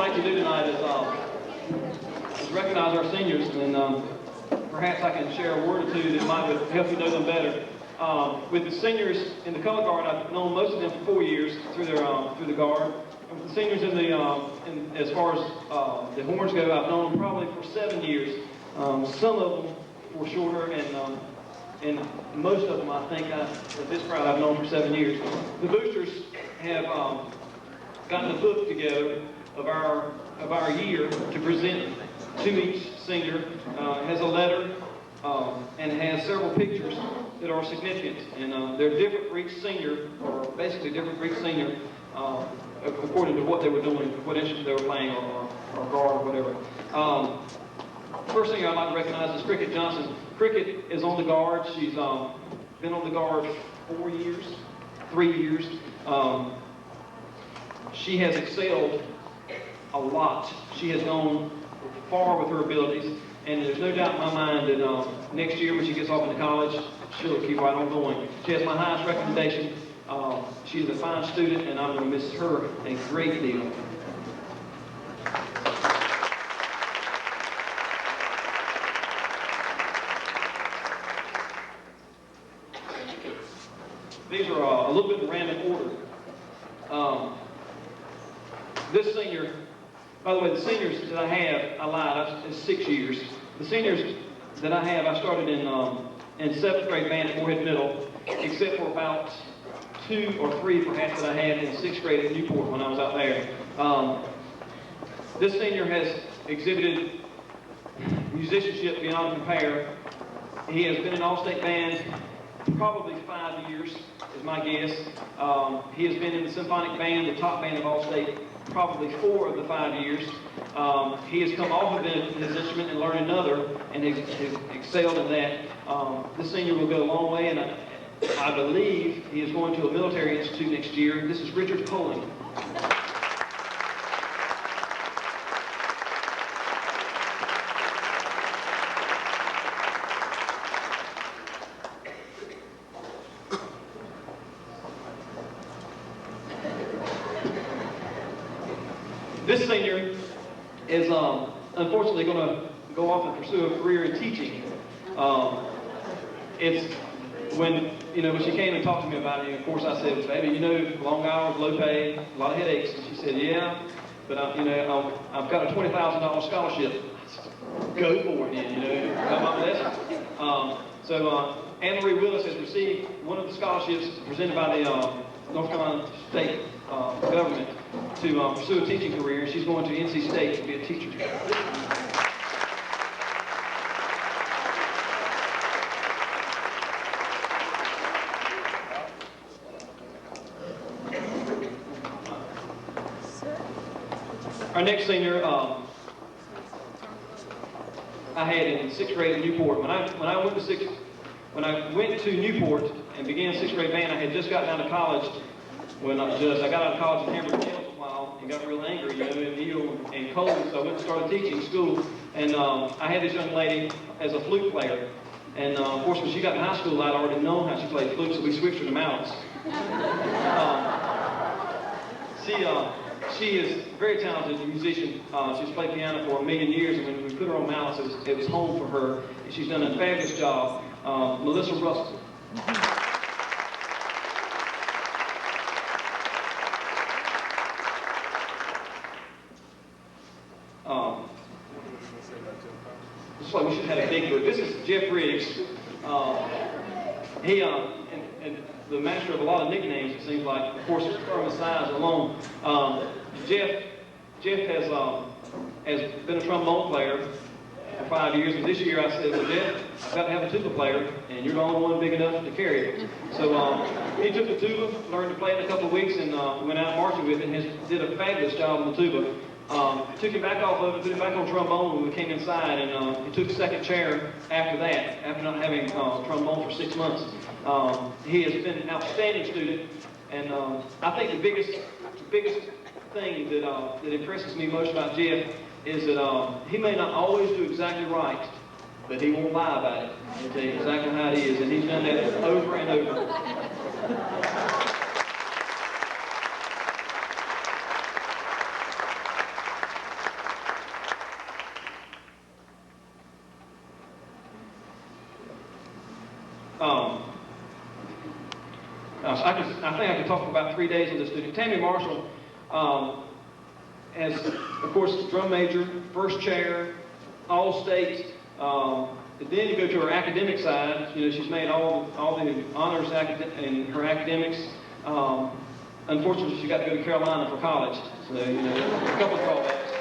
like to do tonight is recognize our seniors, and perhaps I can share a word or two that might help you know them better. With the seniors in the color guard, I've known most of them for 4 years through the guard. And with the seniors as far as the horns go, I've known them probably for 7 years. Some of them for shorter, and most of them, I think, with this crowd, I've known for 7 years. The boosters have gotten a book together of our year to present to each senior. It has a letter and it has several pictures that are significant, and they're different for each senior, or basically different for each senior according to what they were doing, what instrument they were playing, or guard, or whatever. First thing I'd like to recognize is Cricket Johnson. Cricket is on the guard. She's been on the guard 4 years, 3 years. She has excelled a lot. She has gone far with her abilities, and there's no doubt in my mind that next year when she gets off into college, she'll keep right on going. She has my highest recommendation. She's a fine student, and I'm going to miss her a great deal. These are a little bit in random order. This senior, by the way, the seniors that I have, I lied, it's 6 years. The seniors that I have, I started in 7th grade band at Moorhead Middle, except for about 2 or 3 perhaps that I had in 6th grade at Newport when I was out there. This senior has exhibited musicianship beyond compare. He has been in All-State Band probably 5 years, is my guess. He has been in the Symphonic Band, the top band of All-State, probably 4 of the 5 years. He has come off of his instrument and learned another, and has excelled in that. This senior will go a long way, and I believe he is going to a military institute next year. This is Richard Poling. This senior is unfortunately going to go off and pursue a career in teaching. It's when she came and talked to me about it, and of course I said, "Baby, long hours, low pay, a lot of headaches." And she said, "Yeah, but I've got a $20,000 scholarship." Go for it, come up with that. So Anne Marie Willis has received one of the scholarships presented by the North Carolina State government to pursue a teaching career. She's going to NC State to be a teacher. Our next senior, I had in 6th grade at Newport. When I went to Newport and began 6th grade band, I had just gotten out of college. When I got out of college and hammered nails a while and got real angry, and ill and cold, so I went and started teaching school. And I had this young lady as a flute player. And of course, when she got in high school, I'd already known how she played flute, so we switched her to mounts. She is a very talented musician. She's played piano for 1,000,000 years, and when we put her on mounts, it was home for her. She's done a fabulous job. Melissa Russell. Looks like we should have had a big group. This is Jeff Riggs. He and the master of a lot of nicknames, it seems like, of course, from his size alone. Jeff has been a trombone player for 5 years, and this year I said, "Well, Jeff, I've got to have a tuba player, and you're the only one big enough to carry it." So he took the tuba, learned to play it in a couple of weeks, and went out marching with it, and did a fabulous job on the tuba. Took him back off of it, put him back on trombone when we came inside, and he took second chair after that, after not having trombone for 6 months. He has been an outstanding student, and I think the biggest thing that impresses me most about Jeff is that he may not always do exactly right, but he won't lie about it. He'll tell you exactly how it is, and he's done that over and over. I think I could talk for about 3 days on this student. Tammy Marshall has, of course, drum major, first chair, all state. Then you go to her academic side. You know, she's made all the honors in her academics. Unfortunately, she got to go to Carolina for college, so you know, a couple of drawbacks.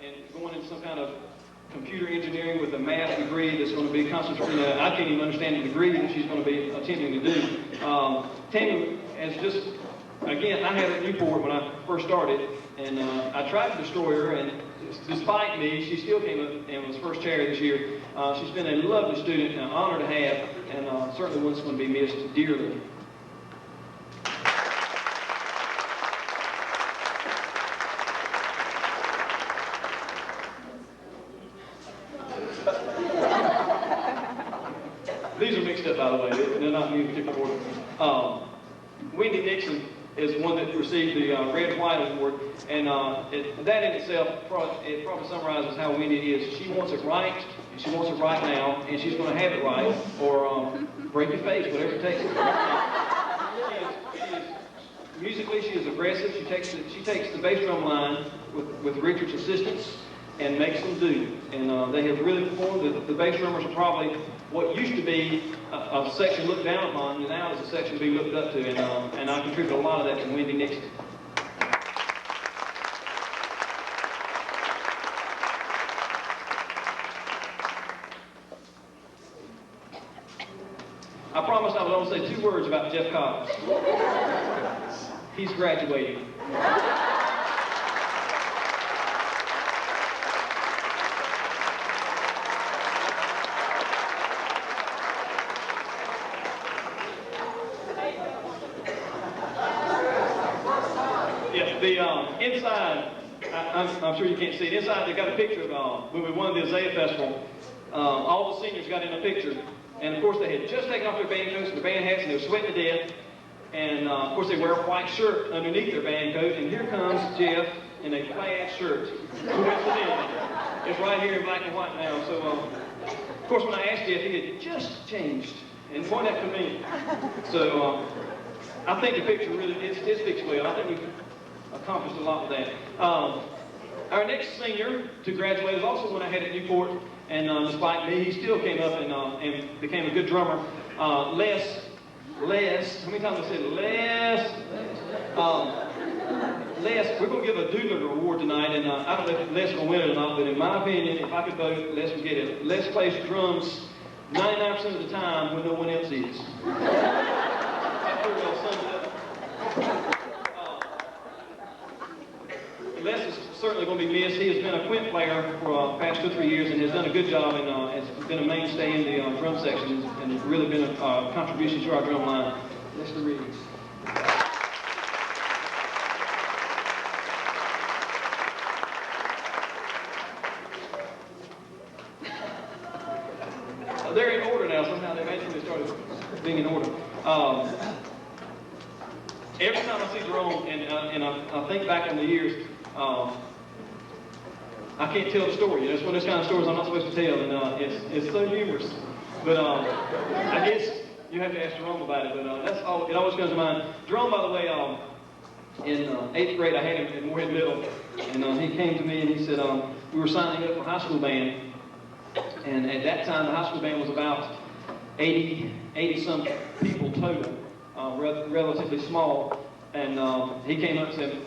And going into some kind of computer engineering with a math degree that's going to be concentrated. You know, I can't even understand the degree that she's going to be attempting to do. Tammy has just, again, I had her at Newport when I first started, and I tried to destroy her, and despite me, she still came up and was first chair this year. She's been a lovely student, an honor to have, and certainly one that's going to be missed dearly. These are mixed up, by the way. They're not in any particular order. Wendy Nixon is one that received the Red White Award, and that in itself, it probably summarizes how Wendy is. She wants it right, and she wants it right now, and she's going to have it right, or break your face, whatever it takes. Musically, she is aggressive. She takes the bass drum line with Richard's assistance and makes them do. And they have really performed. The bass drummers are probably what used to be a section looked down upon, and now is a section to be looked up to. And I contribute a lot of that to Wendy Nixon. I promised I would only say 2 words about Jeff Cox. He's graduating. Yeah, the inside, I'm sure you can't see it. Inside, they got a picture of when we won the Isaiah Festival. All the seniors got in a picture. And of course, they had just taken off their band coats and their band hats, and they were sweating to death. And of course, they wear a white shirt underneath their band coat. And here comes Jeff in a plaid shirt. Coincidentally, it's right here in black and white now. So, of course, when I asked Jeff, he had just changed and pointed out to me. So, I think the picture really it speaks well. I think we've accomplished a lot with that. Our next senior to graduate is also one I had at Newport. And despite me, he still came up and became a good drummer. Les, how many times I said Les? Les, we're going to give a Doodler Award tonight, and I don't know if Les will win it or not, but in my opinion, if I could vote, Les would get it. Les plays drums 99% of the time when no one else is. That pretty well sums it up. Les is certainly going to be missed. He has been a quint player for the past 2 or 3 years and has done a good job and has been a mainstay in the drum section and has really been a contribution to our drum line. Mr. Reeves. They're in order now. Somehow they eventually started being in order. Every time I see Jerome and I think back on the years, I can't tell the story. You know, it's one of those kind of stories I'm not supposed to tell, and it's so humorous. But I guess you have to ask Jerome about it. But that's all. It always comes to mind. Jerome, by the way, in 8th grade, I had him at Moorhead Middle, and he came to me and he said we were signing up for high school band, and at that time the high school band was about 80 some people total, relatively small. And he came up and said,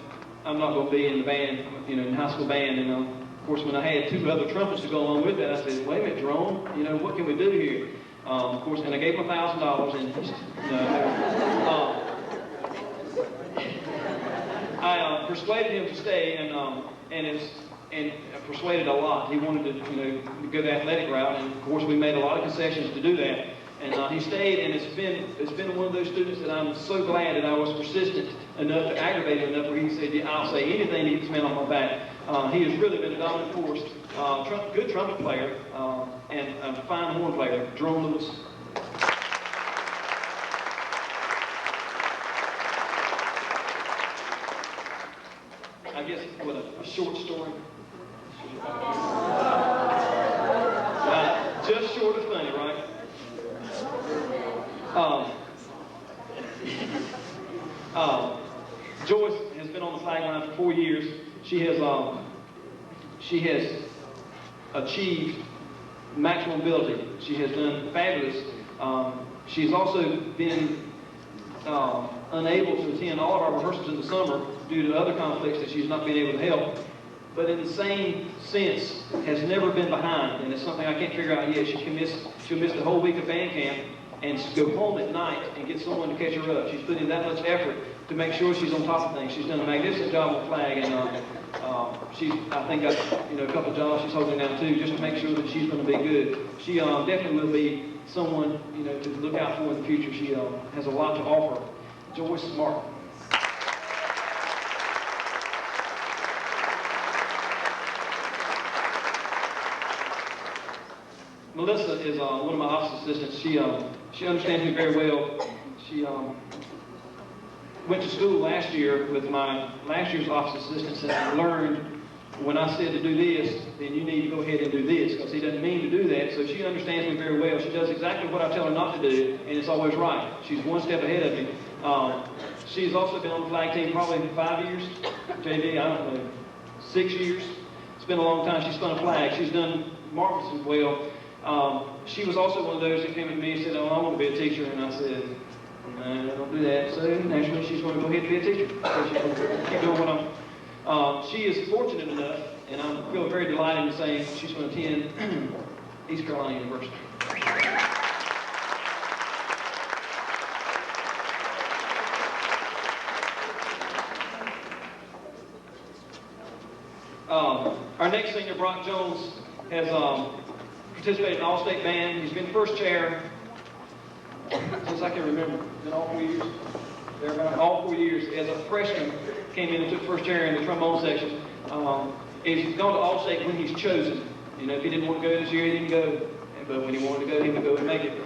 I'm not going to be in the band, you know, in high school band. And of course, when I had 2 other trumpets to go along with that, I said, wait a minute, Jerome, you know, what can we do here? Of course, and I gave him $1,000, and I persuaded him to stay, and persuaded a lot. He wanted to, you know, go the athletic route, and of course, we made a lot of concessions to do that. And he stayed, and it's been one of those students that I'm so glad that I was persistent enough to aggravate him enough where he said, yeah, I'll say anything to get this man on my back. He has really been a dominant force, good trumpet player, and a fine horn player, Jerome Lewis. I guess, what, a short story? Just short of funny, right? Joyce has been on the flag line for 4 years. She has achieved maximum ability. She has done fabulous. She's also been unable to attend all of our rehearsals in the summer due to other conflicts that she's not been able to help. But in the same sense, has never been behind, and it's something I can't figure out yet. She'll miss the whole week of band camp and go home at night and get someone to catch her up. She's put in that much effort to make sure she's on top of things. She's done a magnificent job with flag, and she's, I think, got a couple of jobs she's holding down too, just to make sure that she's going to be good. She definitely will be someone to look out for in the future. She has a lot to offer. Joyce Martin. Melissa is one of my office assistants. She understands me very well. She went to school last year with my last year's office assistants and learned when I said to do this, then you need to go ahead and do this, because he doesn't mean to do that. So she understands me very well. She does exactly what I tell her not to do, and it's always right. She's one step ahead of me. She's also been on the flag team probably 5 years. JD, I don't know, 6 years. It's been a long time. She's spun a flag. She's done marvelously well. She was also one of those that came to me and said, "Oh, I want to be a teacher," and I said, "No, don't do that." So naturally, she's going to go ahead and be a teacher. So she's going to keep doing what she is fortunate enough, and I feel very delighted in saying she's going to attend East Carolina University. Our next senior, Brock Jones, has participated in All-State Band. He's been first chair since I can remember. Been all 4 years. All 4 years. As a freshman, came in and took first chair in the trombone section. He's gone to All-State when he's chosen. If he didn't want to go this year, he didn't go. But when he wanted to go, he would go and make it.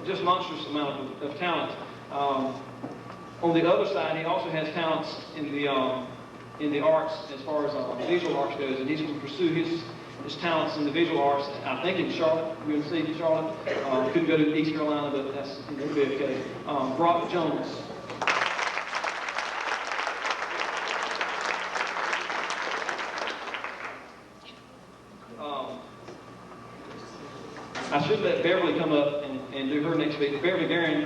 Just monstrous amount of talent. On the other side, he also has talents in the arts as far as visual arts goes, and he's going to pursue his talents in the visual arts, I think in Charlotte, UNC Charlotte. Couldn't go to East Carolina, but that's it'll be okay. Brock Jones. I should let Beverly come up and do her next week. Beverly Guerin,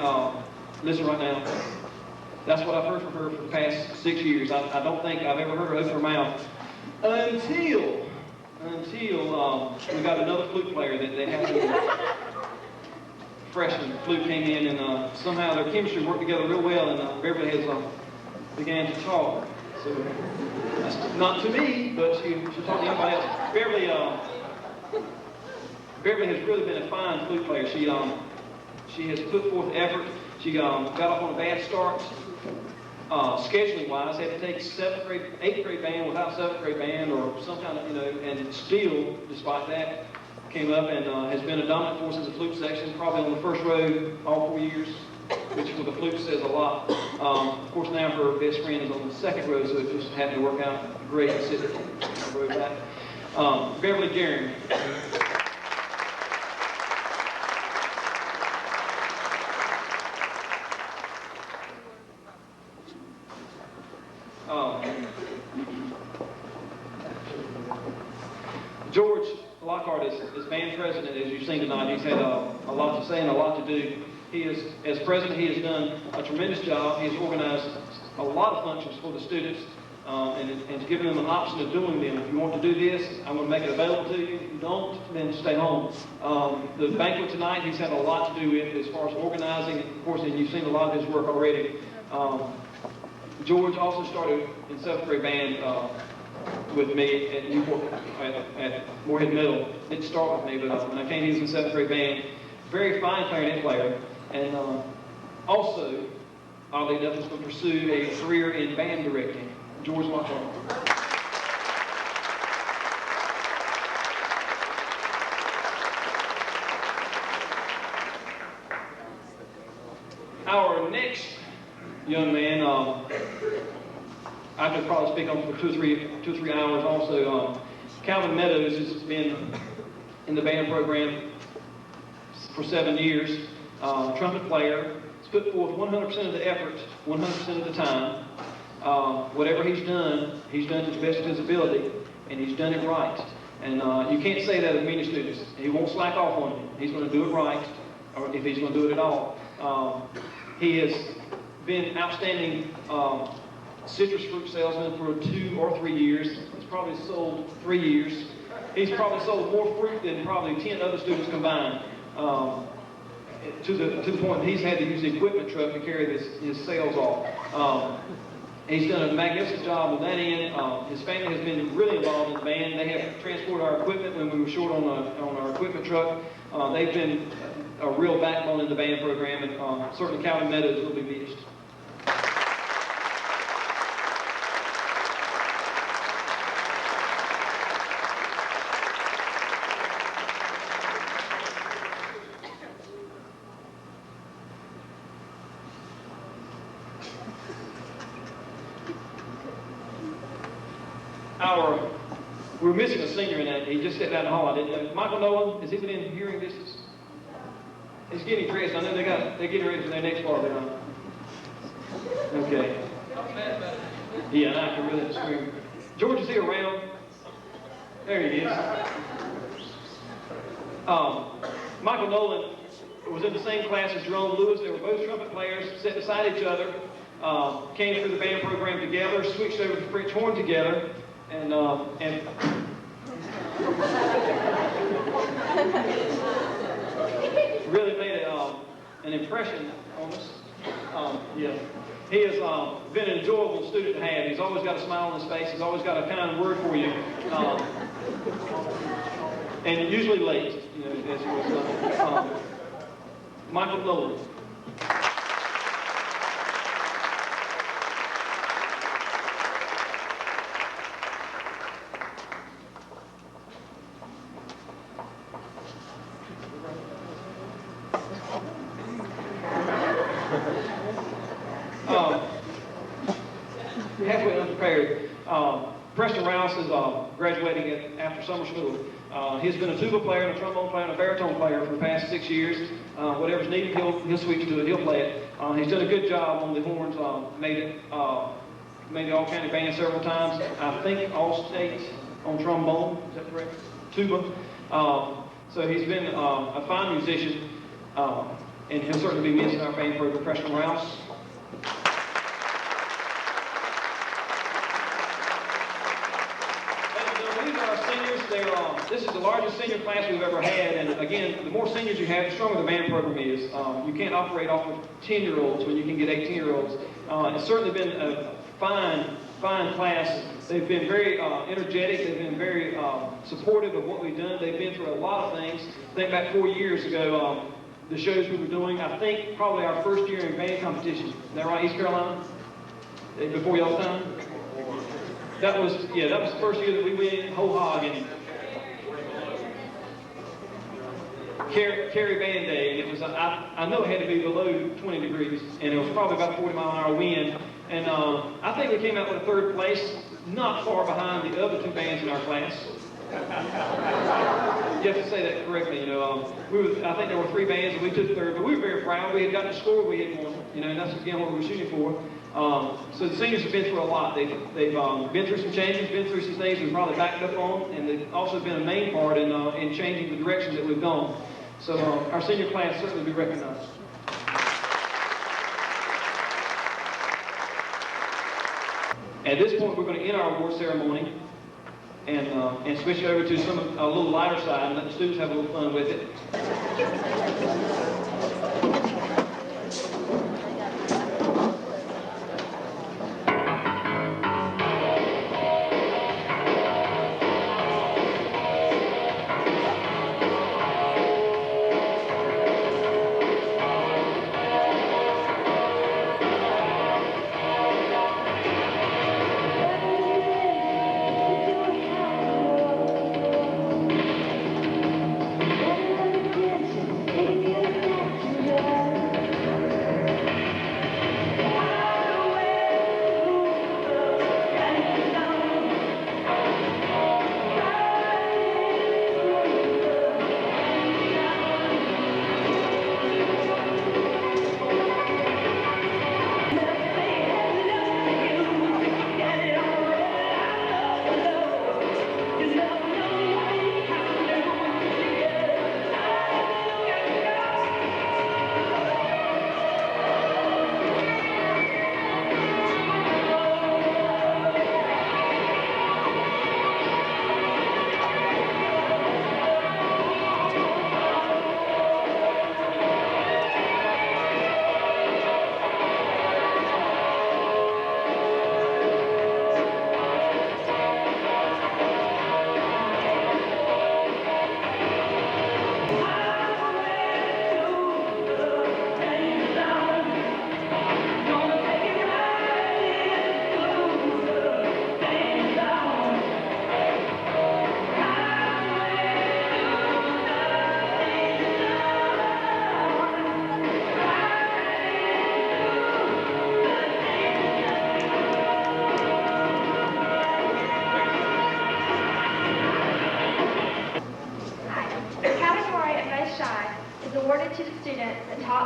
listen right now. That's what I've heard from her for the past 6 years. I don't think I've ever heard her open her mouth until we got another flute player that they had to freshman flute came in, and somehow their chemistry worked together real well, and Beverly has began to talk. So that's not to me, but she talked to everybody else. Beverly has really been a fine flute player. She has put forth effort. She got off on a bad start. Scheduling-wise, had to take 8th grade band without 7th grade band or some kind of, and still, despite that, came up and has been a dominant force in the flute section, probably on the first row all 4 years, which for the flute says a lot. Of course, now her best friend is on the second row, so it just happened to work out great to sit a row back. Beverly Guerin. George Lockhart is band president, as you've seen tonight. He's had a lot to say and a lot to do. He is, as president, he has done a tremendous job. He has organized a lot of functions for the students and given them an option of doing them. If you want to do this, I'm going to make it available to you. If you don't, then stay home. The banquet tonight, he's had a lot to do with as far as organizing. Of course, and you've seen a lot of his work already. George also started in 7th grade band with me at Newport, at Moorhead Middle. Didn't start with me, but when I came, he was in 7th grade band. Very fine clarinet player, and also, oddly enough, is going to pursue a career in band directing. George Lockhart. Our next young man, I could probably speak on for two or three hours also. Calvin Meadows has been in the band program for 7 years. Trumpet player, put forth 100% of the effort, 100% of the time. Whatever he's done to the best of his ability, and he's done it right. And you can't say that of many students. He won't slack off on you. He's going to do it right, or if he's going to do it at all. He has been outstanding citrus fruit salesman for 2 or 3 years. He's probably sold 3 years. He's probably sold more fruit than probably 10 other students combined. To the point that he's had to use the equipment truck to carry his sales off. He's done a magnificent job on that end. His family has been really involved in the band. They have transported our equipment when we were short on our equipment truck. They've been a real backbone in the band program, and certainly Calvin Meadows will be missed. We were missing a senior in that. He just stepped down the hall. I didn't know. Michael Nolan, is he within hearing distance? He's getting dressed. I know they're getting ready for their next party. Okay. Yeah, and I can really scream. George, is he around? There he is. Michael Nolan was in the same class as Jerome Lewis. They were both trumpet players, sat beside each other, came through the band program together, switched over to French horn together, and really made an impression on us. Yeah. He has been an enjoyable student to have. He's always got a smile on his face. He's always got a kind word for you. And usually late, you know, as he was. Michael Nolan. Halfway unprepared. Preston Rouse is graduating after summer school. He's been a tuba player, and a trombone player, and a baritone player for the past 6 years. Whatever's needed, he'll switch to it. He'll play it. He's done a good job on the horns. Made the all-county band several times. I think all-state on trombone. Is that correct? Tuba. So he's been a fine musician, and he'll certainly be missed in our band program. Preston Rouse. This is the largest senior class we've ever had, and again, the more seniors you have, the stronger the band program is. You can't operate off of 10-year-olds when you can get 18-year-olds. It's certainly been a fine class. They've been very energetic. They've been very supportive of what we've done. They've been through a lot of things. I think back 4 years ago, the shows we were doing, I think probably our first year in band competition. Is that right, East Carolina? Before y'all time? That was the first year that we went whole hog and carry band day, and it was I know it had to be below 20 degrees, and it was probably about 40-mile-an-hour wind, and I think we came out with a 3rd place, not far behind the other 2 bands in our class. You have to say that correctly, you know. I think there were 3 bands, and we took 3rd, but we were very proud. We had gotten a score, we had won, you know, and that's again what we were shooting for. So the seniors have been through a lot. They've been through some changes, been through some things we've probably backed up on, and they've also been a main part in changing the direction that we've gone. So our senior class certainly be recognized. At this point, we're going to end our award ceremony and switch over to a little lighter side and let the students have a little fun with it.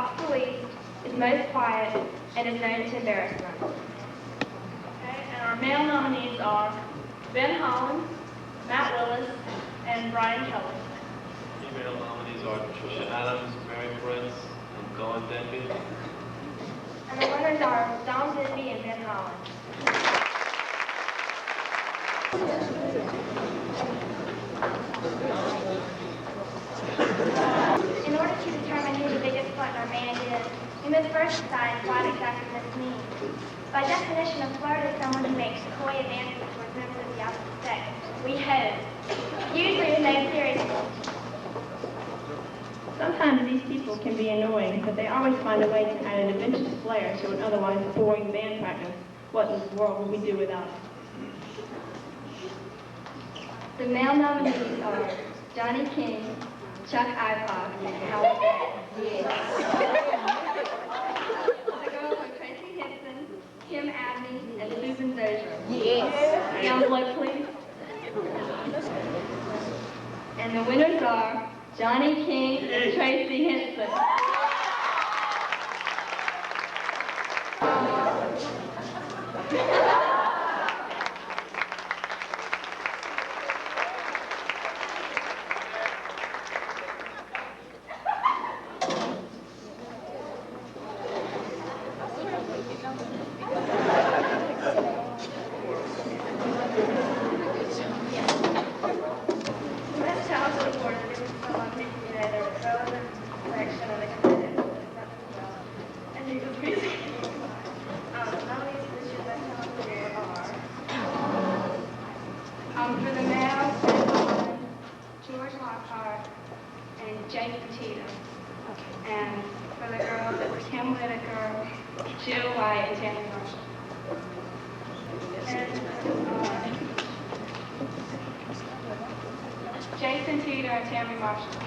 talks the least, is most quiet, and is known to embarrassment. Okay, and our male nominees are Ben Holland, Matt Willis, and Brian Kelly. Female nominees are Trisha Adams, Mary Prince, and Colin Denby. And the winners are Don Denby and Ben Holland. In order to determine who the biggest flirt or man is, we must first decide what exactly this means. By definition, a flirt is someone who makes coy advances towards members of the opposite sex. We hope. Usually with no seriousness. Sometimes these people can be annoying, but they always find a way to add an adventurous flair to an otherwise boring band practice. What in the world would we do without it? The male nominees are Johnny King, Chuck Ipock, and Howard Bennett. The girls are Tracy Henson, Kim Abney, and Susan Dozier. Yes. Envelope, please. And the winners are Johnny King and Tracy Henson. For the males, Ben Holland, George Lockhart, and Jason Tatum. And for the girls, it was Kim Whitaker, Jill White, and Tammy Marshall. And Jason Teeter and Tammy Marshall.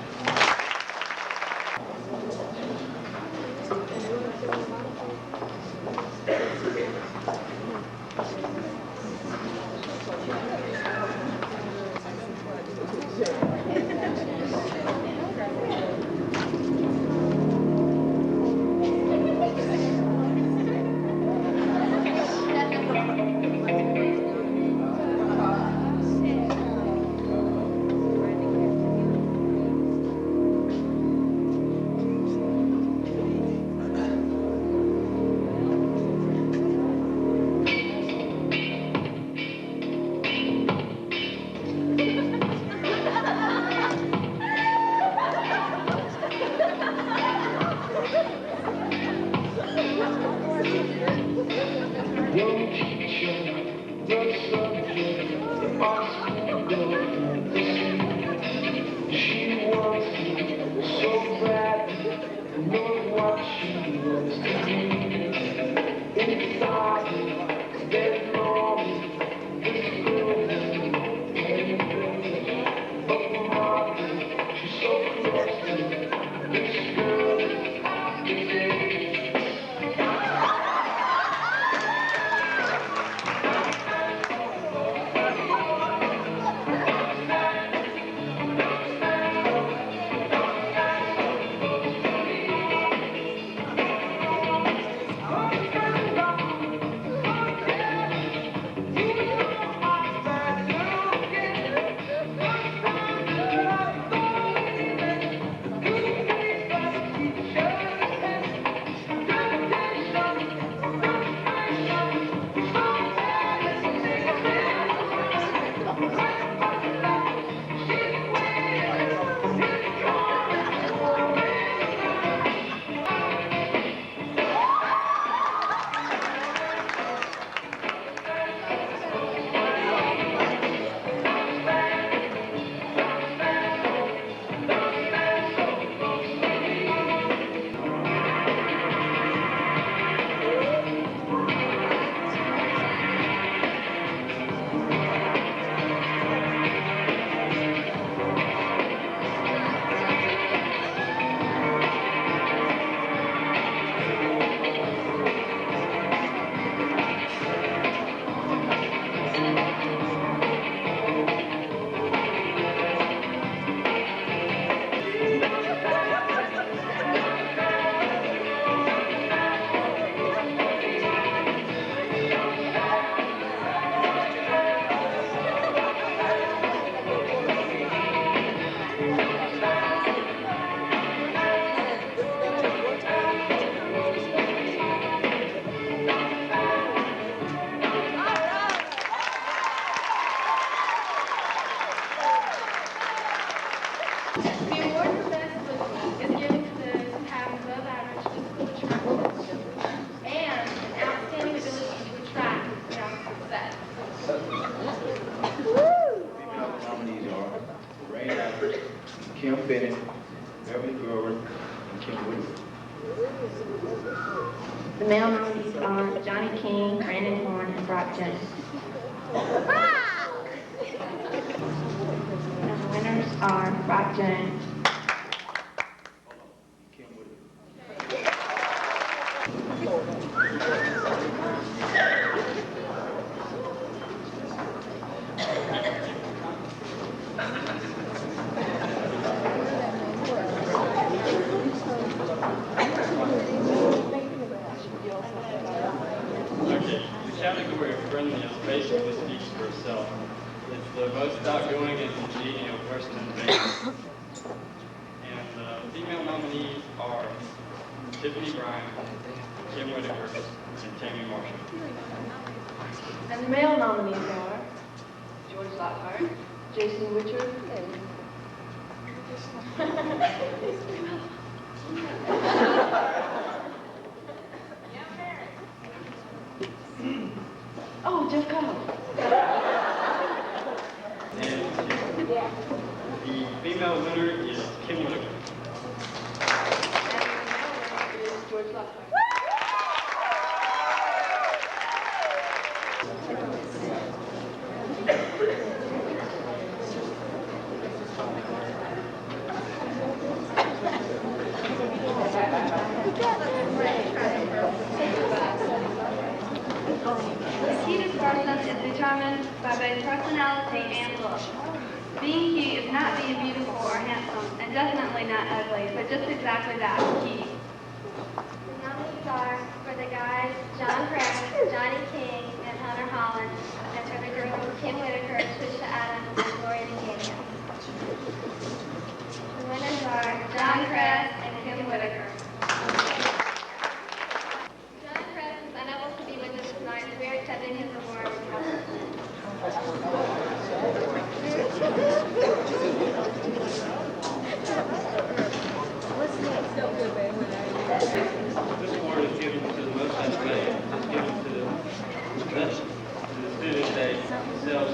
The male nominees are Johnny King, Brandon Horn, and Brock Jones. And the winners are Brock Jones. Okay, the category of friendliness basically speaks for itself. It's the most outgoing and congenial person in the band. And the female nominees are Tiffany Bryan, Kim Whitaker, and Tammy Marshall. And the male nominees are George Lockhart, Jason Richard, oh, Jeff Cole. And the female winner is Kim Whitaker. And the male winner is George Lockhart. The cutest person is determined by both personality and look. Being cute is not being beautiful or handsome, and definitely not ugly, but just exactly that, cute. The nominees are, for the guys, John Kress, Johnny King, and Hunter Holland, and for the girls, Kim Whitaker, Trisha Adams, and Gloria DeCanio. The winners are John Kress and Kim Whitaker. John Kress is unable to be with us tonight, so we are accepting his award. This award is given to the most athletic. It's given to the students that excel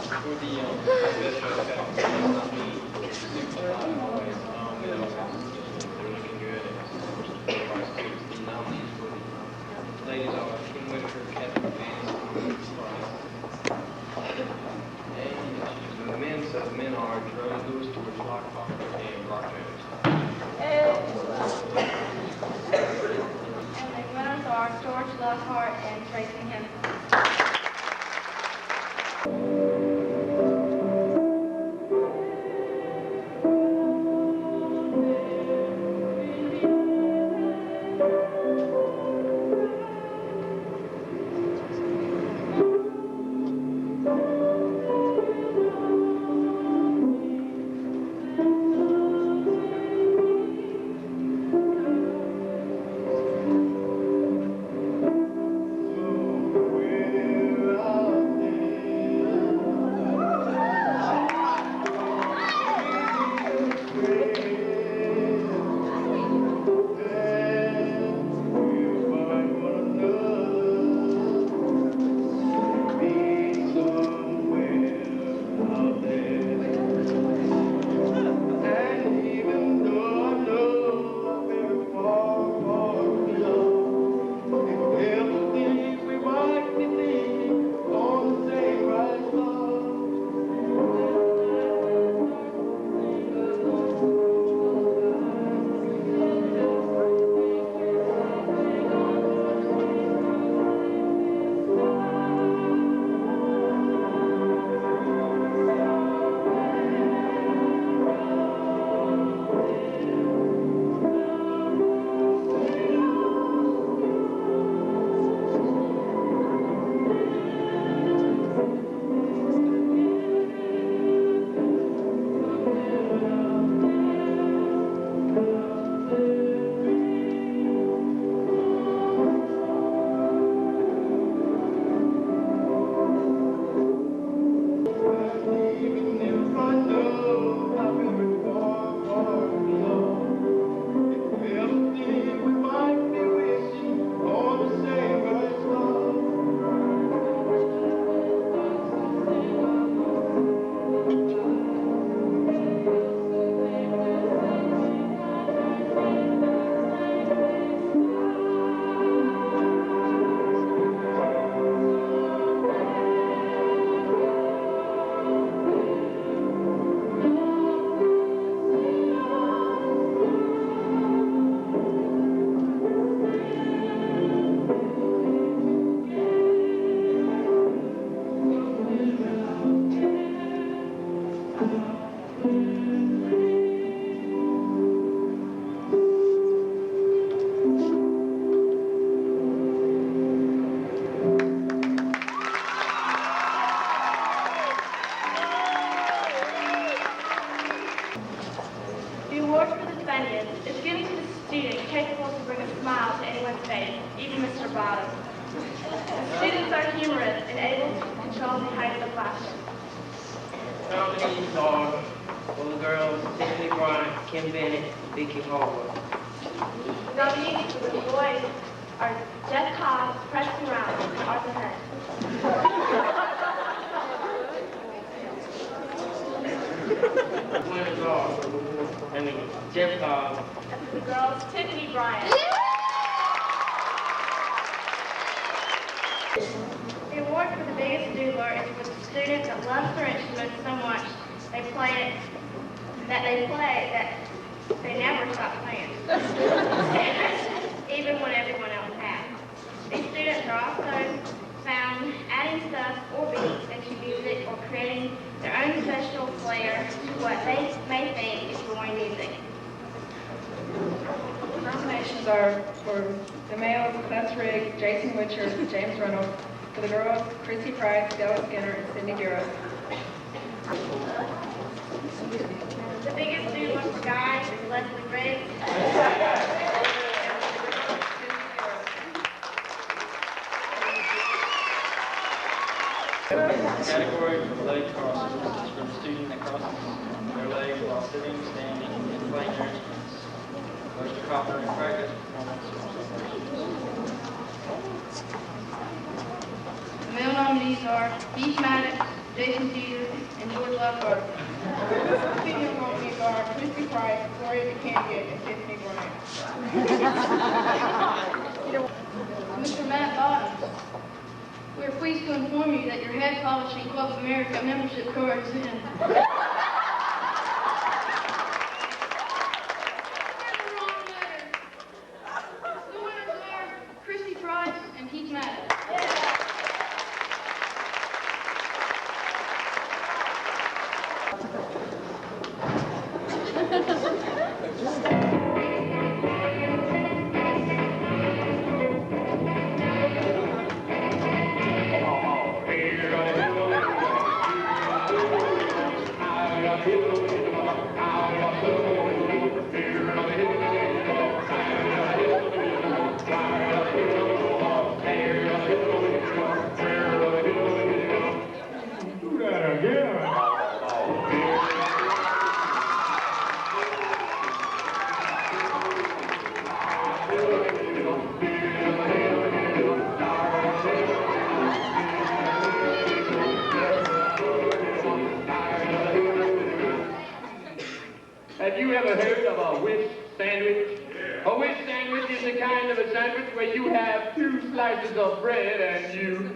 For the best show category, not me, super hot always. They're looking good. And of course, the nominees for the ladies are Kim Whitaker, Catherine Vance, and the men are Jerome Lewis, George Lockhart, and Carteret. And the winners are George Lockhart and Tracy Henson. The award for the Spaniards is given to the student capable to bring a smile to anyone's face, even Mr. Bottom. The students are humorous and able to control the height of the classroom. Nominees are for the girls, Tiffany Bryant, Kim Bennett, and Vicky Hallward. Nominees for the boys are Jeff Cobb, Preston Rouse, and Arthur Hunt. The winners are Jeff Cobb, And for the girls, Tiffany Bryant. The award for the biggest doodler is for the students that love their instrument so much they play that they never stop playing, even when everyone else has. These students are also found adding stuff or beats into music or creating their own special flair to what they may think is boring music. Nominations are for the males, Cliff Rigg, Jason Witcher, James Reynolds. For the girls, Chrissy Price, Della Skinner, and Cindy Bureau. The biggest doodler for guys is Leslie Riggs. Category for leg crosses is for the student that crosses their legs while sitting, standing, and playing their instruments. Most are common in practice, performance, The male nominees are Heath Maddox, Jason Peters, first. Female nominees are Christy Price, Gloria Buchanan, and Tiffany Bryant. Mr. Matt Bottoms, we are pleased to inform you that your head polishing Club of America membership card is in. The winners are Christy Price and Keith Maddox. Have you ever heard of a wish sandwich? A wish sandwich is the kind of a sandwich where you have 2 slices of bread and you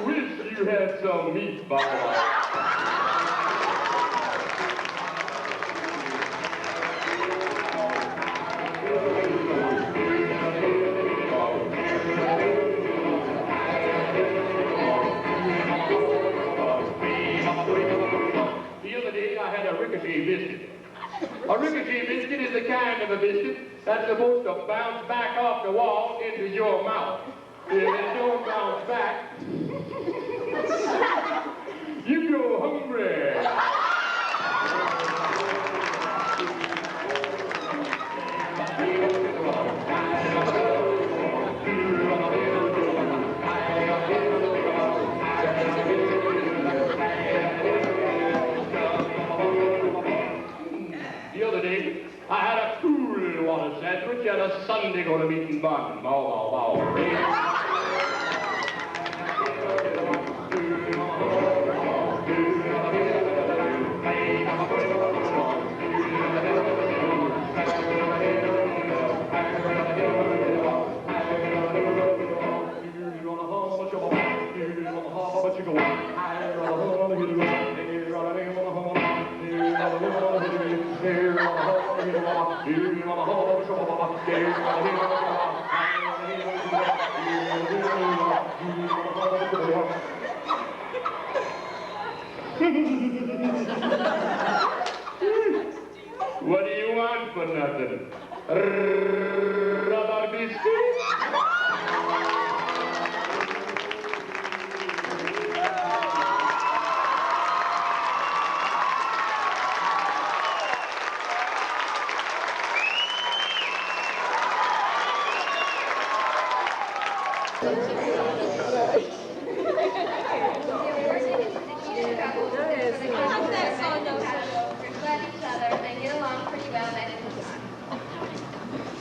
wish you had some meatballs. The other day I had a ricochet biscuit. A ricochet biscuit is the kind of a biscuit that's supposed to bounce back off the wall into your mouth. If it don't bounce back, you go hungry. The other day, I had a cool water sandwich and a Sunday go-to meeting bun. What do you want for nothing? Rubber biscuit? Reflect each other and get along pretty well next time.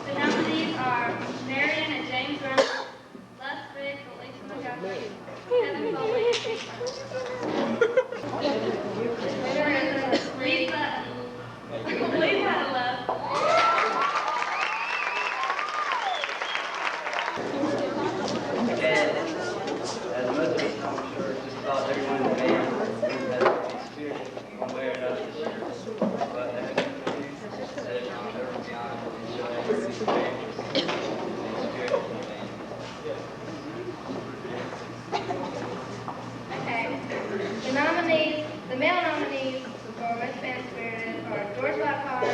The nominees are Marion and James Reynolds, Les Briggs, Elisa McGuffey, Kevin Foley, and Steve Winner is Lisa and Les. And as most of us know, I'm sure just about everyone in the band has experienced one way or another this year. But there have been few that have gone over and beyond and showing the experience in the band. Okay. The male nominees for Miss Band Spirited are George Lockhart,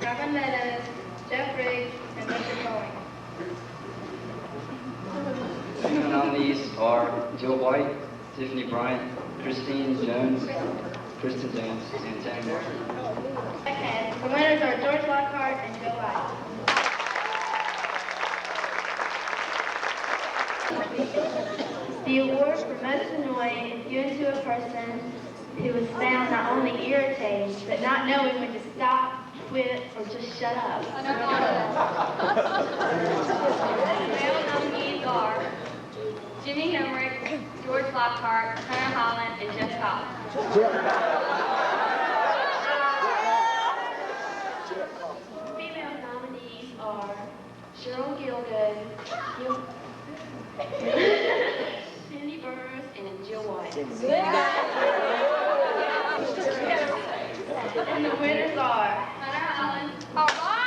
Robin Meadows, Jeff Riggs, and Richard Boeing. Female nominees are Jill White, Tiffany Bryant, Kristen Jones, and Tammy Marshall. Okay. The winners are George Lockhart and Joe White. The award for most annoying is given to a person who was found not only irritating, but not knowing when to stop, quit, or just shut up. The male nominees are Jimmy Hemrick, George Lockhart, Hunter Holland, and Jeff Collins. Female nominees are Cheryl Gilgood, Cindy Burris, and Jill White. And the winners are Hunter Allen. All right!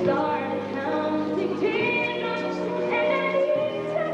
Started counting teardrops and I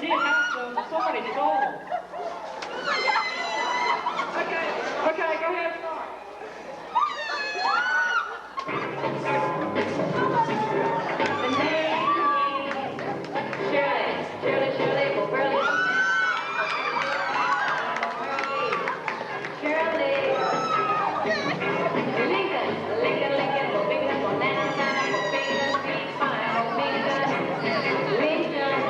really did have some. Somebody stole them. Okay, go ahead and start. The name Shirley, Shirley, Shirley, oh, Shirley. Shirley. Lincoln, Lincoln, Lincoln, oh, Lincoln, oh, Nana, Nana, oh, Lincoln, sweet fine, oh, Lincoln, Lincoln.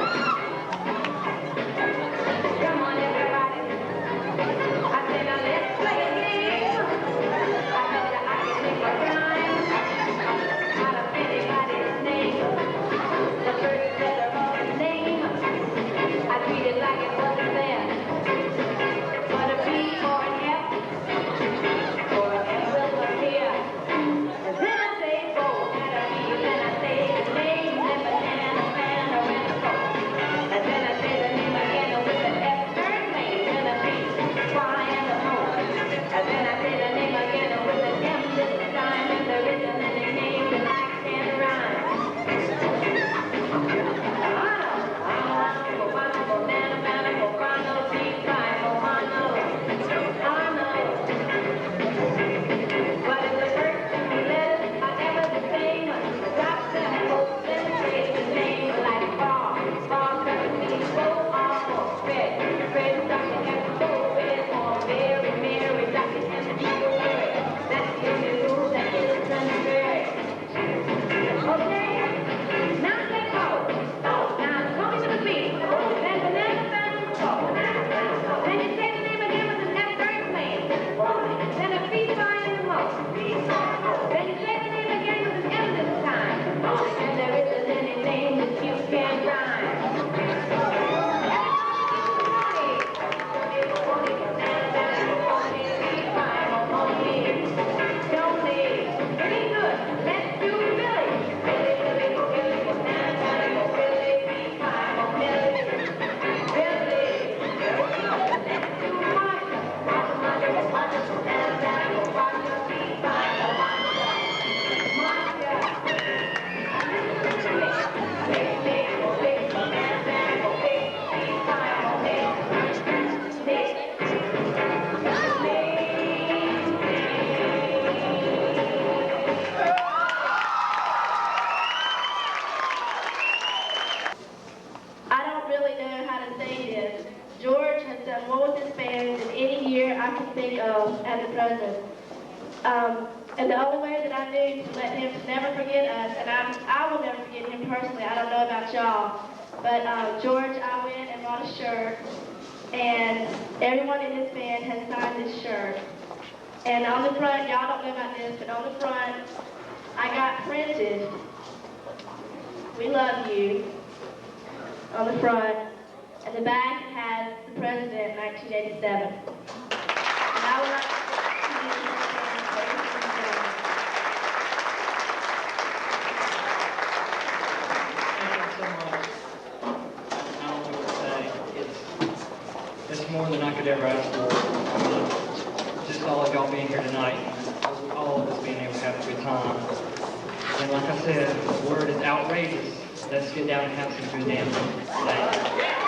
Come on, everybody. I said, now let's play a game. I know that I can make a rhyme out of anybody's name. The first letter of the name, I treat it like it wasn't there. But a B or an F, or an F will appear. And then I say bow, and a B, then I say the name, then banana, banana, and a bow. And then I say the name again with an F, turn name, and a B, Y, and a O. And then I say the name again with an M this time, and there isn't any name that I can rhyme. But in the first two letters, I never the same. Drop them, hope, then say the name like Bob. Bob doesn't mean go off or Fred. Fred Dr. has to go with or Mary, Mary, Dr. has to be the word. That's the only rule that is contrary. Okay? Now say go. Now come to the beat. Then banana, banana, go. Then you say the name again with an F third plane. Then a B fine and low. Then you say the name again with an M this time. And there isn't any name that you can rhyme. Very good. Let's do Billy. Billy, Billy, Billy, banana, banana, Billy, B fine, Billy. Billy. Let's do Martha. Martha, Martha, Martha, banana, banana, Martha, B fine, Martha. Martha. Big, big, big, banana, banana, big, B fine, big. Big. I don't really know how to say this. George has done more with his band than any year I can think of as a president. And the only way that I knew to let him never forget us, and I will never forget him personally, I don't know about y'all, but George, I went and bought a shirt, and everyone in his band has signed this shirt. And on the front, y'all don't know about this, but on the front, I got printed, "We love you," on the front, and the back has the president, 1987. And I would like to I don't know what to say. It's more than I could ever ask for. Just all of y'all being here tonight, all of us being able to have a good time. And like I said, the word is outrageous. Let's get down and have some good dancing. Thanks.